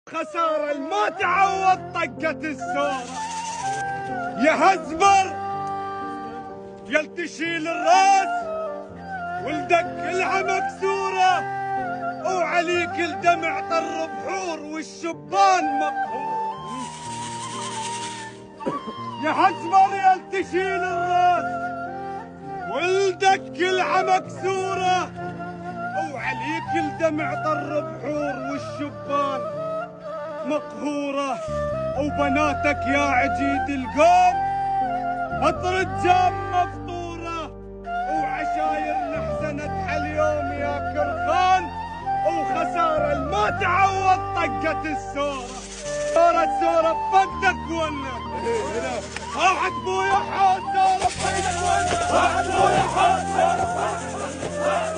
خسارة ما تعوض طقة السورة. يا هزبر يل تشيل الراس ولدك كلها مكسورة، وعليك الدمع طر بحور والشبان مقهور. يا هزبر يل تشيل الراس ولدك كلها مكسورة، وعليك الدمع طر بحور والشبان مقهورة. وبناتك يا عجيد القوم مطر جام مفطورة، وعشاير نحزنت حاليوم يا كرخان، وخسارة ما تعوض طقة السورة. سورة بفقدك ولا واحد بويا حوت سورة بفقدك ولا واحد بويا حوت سورة بفقدك.